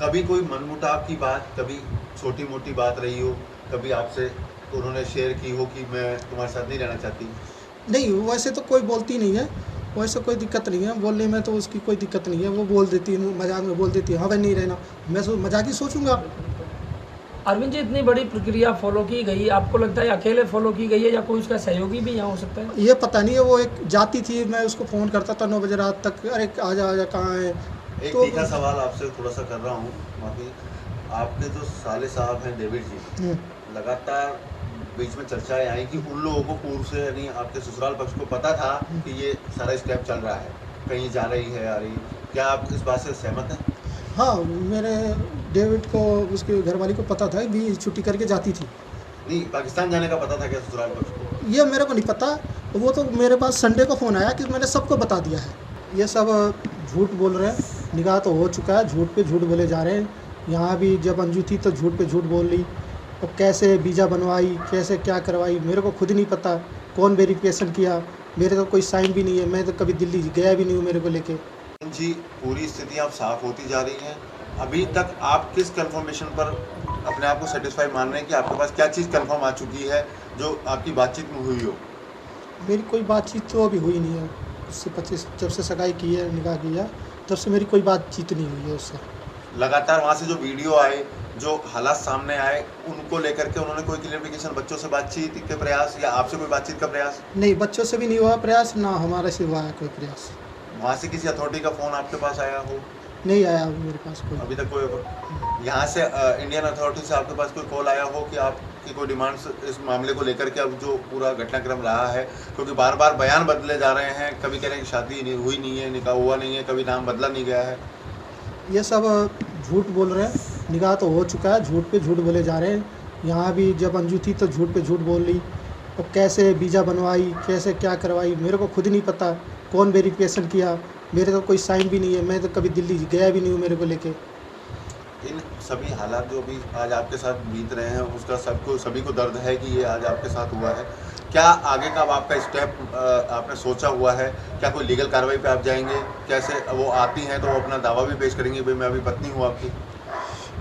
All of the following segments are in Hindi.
कभी कोई मनमुटाव की बात, कभी छोटी मोटी बात रही हो, कभी आपसे उन्होंने शेयर की हो कि मैं तुम्हारे साथ नहीं रहना चाहती? नहीं, वैसे तो कोई बोलती नहीं है, वैसे कोई दिक्कत नहीं है बोलने में, तो उसकी कोई दिक्कत नहीं है। वो बोल देती है, मजाक में बोल देती है, हाँ भाई नहीं रहना। मैं मजाक ही सोचूंगा। अरविंद जी, इतनी बड़ी प्रक्रिया फॉलो की गई, आपको लगता है अकेले फॉलो की गई है या कोई उसका सहयोगी भी यहाँ हो सकता है? ये पता नहीं है, वो एक जाती थी, मैं उसको फ़ोन करता था 9 बजे रात तक, अरे आजा आजा कहाँ है। एक तो तीखा सवाल आपसे थोड़ा सा कर रहा हूँ, माफी। आपके जो साले साहब हैं डेविड जी, लगातार बीच में चर्चाएं आई कि उन लोगों को पूर्व से, यानी आपके ससुराल पक्ष को पता था कि ये सारा स्टेप चल रहा है, कहीं जा रही है आ रही। क्या आप इस बात से सहमत हैं? हाँ, मेरे डेविड को, उसके घरवाली को पता था भी छुट्टी करके जाती थी। नहीं, पाकिस्तान जाने का पता था क्या ससुराल पक्ष को? ये मेरे को नहीं पता। वो तो मेरे पास संडे को फ़ोन आया कि मैंने सबको बता दिया है। ये सब झूठ बोल रहे हैं, निकाह तो हो चुका है, झूठ पे झूठ बोले जा रहे हैं। यहाँ भी जब अंजू थी तो झूठ पे झूठ बोल ली, और कैसे वीज़ा बनवाई, कैसे क्या करवाई, मेरे को खुद नहीं पता। कौन वेरिफिकेशन किया, मेरे तो कोई साइन भी नहीं है, मैं तो कभी दिल्ली गया भी नहीं हूँ मेरे को लेके। जी, पूरी स्थिति अब साफ होती जा रही है। अभी तक आप किस कंफर्मेशन पर अपने आप को सेटिस्फाई मान रहे हैं कि आपके पास क्या चीज़ कंफर्म आ चुकी है जो आपकी बातचीत में हुई हो? मेरी कोई बातचीत तो अभी हुई नहीं है उससे। 25 जब से सगाई की है, निकाह किया, तब से मेरी कोई बातचीत नहीं हुई है उससे। लगातार वहाँ से जो वीडियो आए, जो हालात सामने आए, उनको लेकर के उन्होंने कोई क्लियरिफिकेशन, बच्चों से बातचीत के प्रयास या आपसे कोई बातचीत का प्रयास? नहीं, बच्चों से भी नहीं हुआ प्रयास, ना हमारे से हुआ है कोई प्रयास। वहाँ से किसी अथॉरिटी का फ़ोन आपके पास आया हो? नहीं आया मेरे पास कोई। अभी तक कोई यहाँ से इंडियन अथॉरिटी से आपके पास कोई कॉल आया हो कि आपकी कोई डिमांड्स इस मामले को लेकर के, अब जो पूरा घटनाक्रम रहा है, क्योंकि बार बार बयान बदले जा रहे हैं, कभी कह रहे हैं कि शादी नहीं हुई, नहीं है, निकाह हुआ नहीं है, कभी नाम बदला नहीं गया है। ये सब झूठ बोल रहे हैं, निकाह तो हो चुका है, झूठ पे झूठ बोले जा रहे हैं। यहाँ भी जब अंजू थी तो झूठ पे झूठ बोल ली, और कैसे वीज़ा बनवाई, कैसे क्या करवाई, मेरे को खुद नहीं पता। कौन वेरिफिकेशन किया, मेरे तो कोई साइन भी नहीं है, मैं तो कभी दिल्ली गया भी नहीं हूँ मेरे को लेके। इन सभी हालात जो अभी आज आपके साथ बीत रहे हैं, उसका सभी को दर्द है कि ये आज आपके साथ हुआ है। क्या आगे का अब आपका स्टेप आपने सोचा हुआ है? क्या कोई लीगल कार्रवाई पे आप जाएंगे? कैसे वो आती हैं तो वो अपना दावा भी पेश करेंगी, भाई मैं अभी पत्नी हूँ आपकी?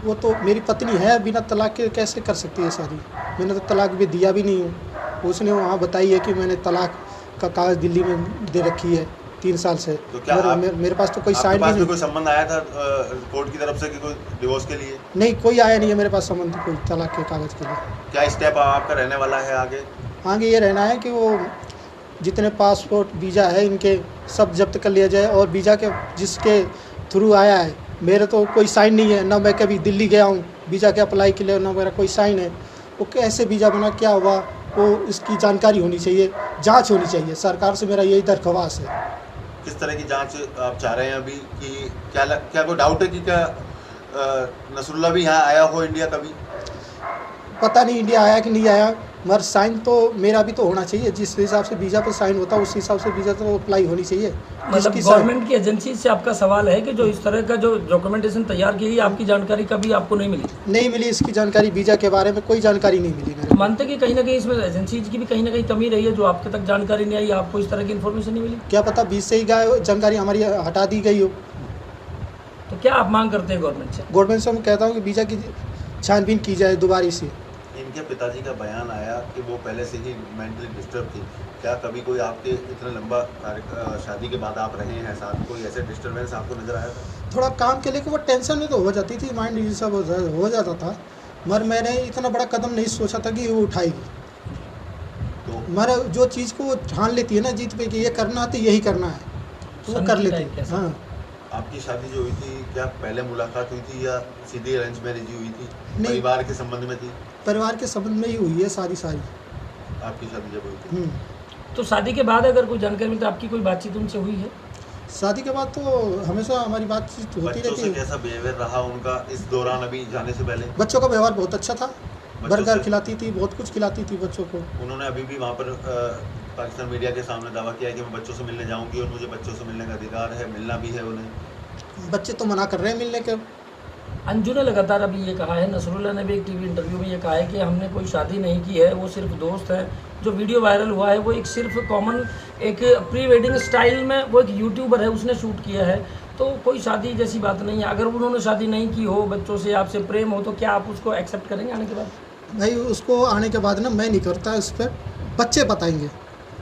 वो तो मेरी पत्नी है, बिना तलाक के कैसे कर सकती है शादी? मैंने तो तलाक भी दिया भी नहीं हूँ। उसने वहाँ बताई है कि मैंने तलाक का कागज़ दिल्ली में दे रखी है 3 साल से। तो क्या मेरे पास तो कोई साइन भी नहीं। कोई संबंध आया था कोर्ट की तरफ से कि कोई डिवोर्स के लिए? नहीं, कोई आया नहीं है मेरे पास संबंध कोई तलाक के कागज़ के लिए। क्या स्टेप आपका रहने वाला है आगे? आगे ये रहना है कि वो जितने पासपोर्ट वीज़ा है इनके सब जब्त कर लिया जाए, और वीज़ा के जिसके थ्रू आया है, मेरे तो कोई साइन नहीं है, ना मैं कभी दिल्ली गया हूँ वीज़ा के अप्लाई के लिए, ना मेरा कोई साइन है। वो कैसे वीज़ा बना, क्या हुआ, वो इसकी जानकारी होनी चाहिए, जांच होनी चाहिए। सरकार से मेरा यही दरख्वास्त है। किस तरह की जांच आप चाह रहे हैं अभी? कि क्या कोई डाउट है कि क्या नसरुल्लाह भी यहाँ आया हो इंडिया कभी? पता नहीं इंडिया आया कि नहीं आया, मगर साइन तो मेरा भी तो होना चाहिए। जिस हिसाब से वीज़ा पर साइन होता है उस हिसाब से वीज़ा तो अप्लाई होनी चाहिए। मतलब गवर्नमेंट की एजेंसी से आपका सवाल है कि जो इस तरह का जो डॉक्यूमेंटेशन तैयार की गई, आपकी जानकारी कभी आपको नहीं मिली? नहीं मिली, इसकी जानकारी वीज़ा के बारे में कोई जानकारी नहीं मिली मेरे। मानते कि कहीं ना कहीं इसमें एजेंसी की भी कहीं ना कहीं कमी रही है, जो आपके तक जानकारी नहीं आई, आपको इस तरह की इन्फॉर्मेशन नहीं मिली? क्या पता बीच से ही जानकारी हमारी हटा दी गई हो। तो क्या आप मांग करते हैं गवर्नमेंट से? गवर्नमेंट से मैं कहता हूँ कि वीज़ा की छानबीन की जाए दोबारा से। इनके पिताजी का बयान आया कि वो पहले से ही मेंटली डिस्टर्ब थी। क्या कभी कोई आपके इतना लंबा शादी के बाद आप रहे हैं साथ, कोई ऐसे डिस्टर्बेंस आपको नज़र आया था? थोड़ा काम के लेकर वो टेंशन में तो हो जाती थी, माइंड ये सब हो जाता था, मगर मैंने इतना बड़ा कदम नहीं सोचा था कि वो उठाएगी। तो मगर जो चीज़ को वो ठान लेती है ना जीत पे कि ये करना है तो यही करना है, तो वो कर लेती है। हाँ। आपकी शादी जो हुई थी, क्या पहले मुलाकात हुई थी या सीधी अरेंज मैरिज हुई थी? नहीं, परिवार के संबंध में थी? परिवार के संबंध में ही हुई है सारी आपकी शादी जब हुई थी? तो शादी के बाद अगर कोई जानकारी मिलती, आपकी कोई बातचीत उनसे हुई है? शादी के बाद तो हमेशा हमारी बातचीत होती रहती है। कैसा बिहेवियर रहा उनका इस दौरान, अभी जाने से पहले? बच्चों का व्यवहार बहुत अच्छा था, बर्गर खिलाती थी, बहुत कुछ खिलाती थी बच्चों को। उन्होंने अभी भी वहाँ पर पाकिस्तान मीडिया के सामने दावा किया है कि मैं बच्चों से मिलने जाऊंगी और मुझे बच्चों से मिलने का अधिकार है, मिलना भी है उन्हें। बच्चे तो मना कर रहे हैं मिलने के। अंजू ने लगातार अभी ये कहा है, नसरुल्लाह ने भी एक टीवी इंटरव्यू में ये कहा है कि हमने कोई शादी नहीं की है, वो सिर्फ दोस्त है। जो वीडियो वायरल हुआ है वो एक सिर्फ कॉमन एक प्री वेडिंग स्टाइल में वो एक यूट्यूबर है उसने शूट किया है। तो कोई शादी जैसी बात नहीं है। अगर उन्होंने शादी नहीं की हो, बच्चों से आपसे प्रेम हो, तो क्या आप उसको एक्सेप्ट करेंगे आने के बाद? भाई उसको आने के बाद ना मैं नहीं करता, इस पर बच्चे बताएंगे,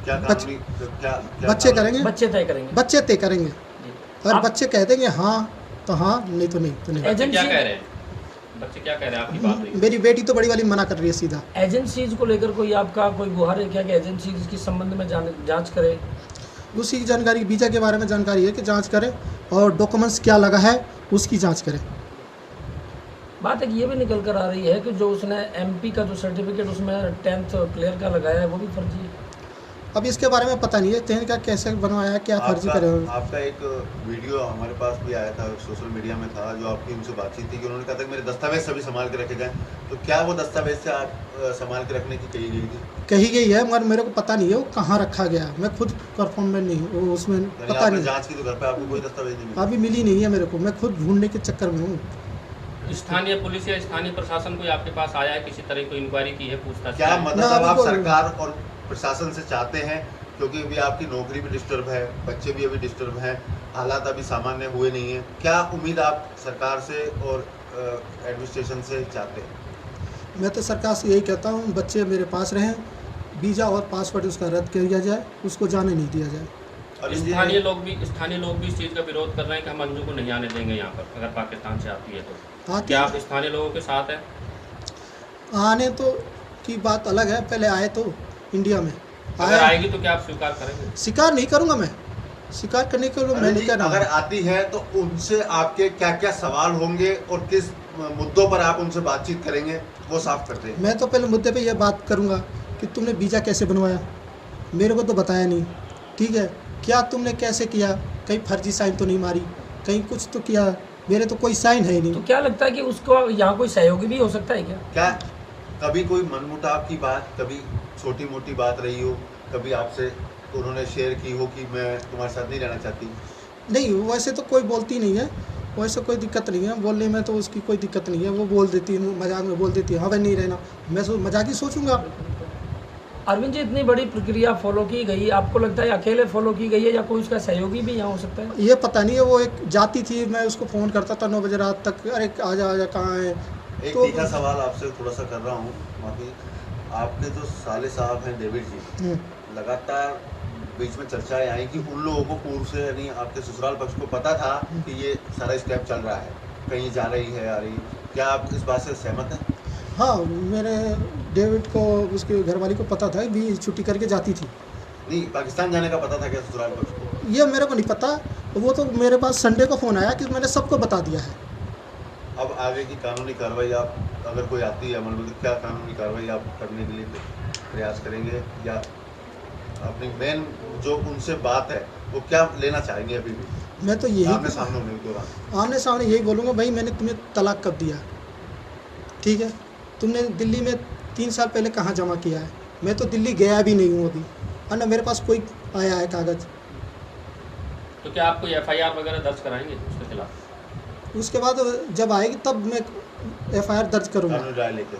क्या कानूनी क्या बच्चे करेंगे, बच्चे तय करेंगे बच्चे तय करेंगे। जी। अगर आप- बच्चे कह देंगे हाँ तो हाँ, नहीं तो नहीं तो नहीं। बच्चे क्या एजेंसी- कह रहे हैं? बच्चे क्या कह रहे हैं? आपकी बात हुई। मेरी बेटी तो बड़ी वाली मना कर रही है सीधा। एजेंसीज को लेकर कोई आपका कोई गुहार है क्या कि एजेंसीज के संबंध में जांच करे? उसी की जानकारी, वीज़ा के बारे में जानकारी है कि जांच करें, और डॉक्यूमेंट्स क्या लगा है उसकी जांच करें। बात एक ये भी निकल कर आ रही है कि जो उसने एमपी का जो सर्टिफिकेट उसमें 10th क्लियर का लगाया है वो भी फर्जी है। अब इसके बारे में पता नहीं है 10th का कैसे बनवाया है, क्या फर्जी करे। आपका एक वीडियो हमारे पास भी आया था, सोशल मीडिया में था, जो आपकी उनसे बातचीत थी कि उन्होंने कहा था कि मेरे दस्तावेज सभी संभाल के रखे गए। तो क्या वो दस्तावेज से आप संभाल के रखने की कही गई थी? कही गई है, मगर मेरे को पता नहीं है वो कहाँ रखा गया। मैं खुद परफॉर्मेंट नहीं हूँ, वो उसमें यानी पता आपने नहीं। जांच की तो घर पे आपको कोई दस्तावेज नहीं मिला? अभी मिली नहीं है मेरे को, मैं खुद ढूंढने के चक्कर में हूँ। स्थानीय पुलिस या स्थानीय प्रशासन कोई आपके पास आया है, किसी तरह की इंक्वायरी की है, पूछताछ की क्या है? मदद ना, अब अभी आप कोई- सरकार और प्रशासन से चाहते हैं? क्योंकि अभी आपकी नौकरी भी डिस्टर्ब है, बच्चे भी अभी डिस्टर्ब हैं, हालात अभी सामान्य हुए नहीं हैं। क्या उम्मीद आप सरकार से और एडमिनिस्ट्रेशन से चाहते हैं? मैं तो सरकार से यही कहता हूँ, बच्चे मेरे पास रहें, वीज़ा और पासपोर्ट उसका रद्द किया जाए, उसको जाने नहीं दिया जाए। और स्थानीय लोग भी इस चीज़ का विरोध कर रहे हैं कि हम अंजू को नहीं आने देंगे यहाँ पर, अगर पाकिस्तान से आती है तो। आते क्या आप स्थानीय लोगों के साथ हैं? आने तो की बात अलग है, पहले आए तो इंडिया में अगर आया। आएगी तो क्या आप स्वीकार करेंगे? शिकार नहीं करूँगा मैं, शिकार करने के लिए मैं नहीं कर अगर रहा। आती है तो उनसे आपके क्या क्या सवाल होंगे और किस मुद्दों पर आप उनसे बातचीत करेंगे, वो साफ करते हैं। मैं तो पहले मुद्दे पे यह बात करूँगा कि तुमने वीज़ा कैसे बनवाया, मेरे को तो बताया नहीं। ठीक है, क्या तुमने कैसे किया, कहीं फर्जी साइन तो नहीं मारी, कहीं कुछ तो किया, मेरे तो कोई साइन है ही तो नहीं। क्या लगता है कि उसको यहाँ कोई सहयोगी भी हो सकता है क्या? क्या कभी कोई मनमुटाव की बात, कभी छोटी मोटी बात रही हो, कभी आपसे उन्होंने शेयर की हो कि मैं तुम्हारे साथ नहीं रहना चाहती? नहीं, वैसे तो कोई बोलती नहीं है, वैसे कोई दिक्कत नहीं है बोलने में, तो उसकी कोई दिक्कत नहीं है। वो बोल देती है, मजाक में बोल देती है, हाँ भाई नहीं रहना, मैं मजाक ही सोचूंगा। अरविंद जी, इतनी बड़ी प्रक्रिया फॉलो की गई, आपको लगता है अकेले फॉलो की गई है या कोई उसका सहयोगी भी यहाँ हो सकता है? ये पता नहीं है, वो एक जाती थी, मैं उसको फ़ोन करता था 9 बजे रात तक, अरे आजा आजा कहाँ है। एक तो- तीखा सवाल आपसे थोड़ा सा कर रहा हूँ, माफी। आपके जो साले साहब हैं डेविड जी, लगातार बीच में चर्चाएं आई कि उन लोगों को पूर्व से, यानी आपके ससुराल पक्ष को पता था कि ये सारा स्टेप चल रहा है, कहीं जा रही है आ रही है। क्या आप इस बात से सहमत हैं? हाँ, मेरे डेविड को, उसके घरवाली को पता था भी छुट्टी करके जाती थी। नहीं, पाकिस्तान जाने का पता था क्या ससुराल पक्ष को? ये मेरे को नहीं पता, वो तो मेरे पास संडे को फ़ोन आया कि मैंने सबको बता दिया है। अब आगे की कानूनी कार्रवाई, आप अगर कोई आती है अमल में, तो क्या कानूनी कार्रवाई आप करने के लिए प्रयास करेंगे, या अपनी मेन जो उनसे बात है वो क्या लेना चाहेंगे? अभी भी मैं तो यही आमने सामने होने के दौरान आमने सामने यही बोलूँगा, भाई मैंने तुम्हें तलाक कब दिया, ठीक है, तुमने दिल्ली में 3 साल पहले कहाँ जमा किया है। मैं तो दिल्ली गया भी नहीं हूँ अभी, और ना मेरे पास कोई आया है कागज़। तो क्या आप कोई FIR वगैरह दर्ज कराएंगे उसके खिलाफ? उसके बाद जब आएगी तब मैं FIR दर्ज करूँगा। कानूनी राय लेकर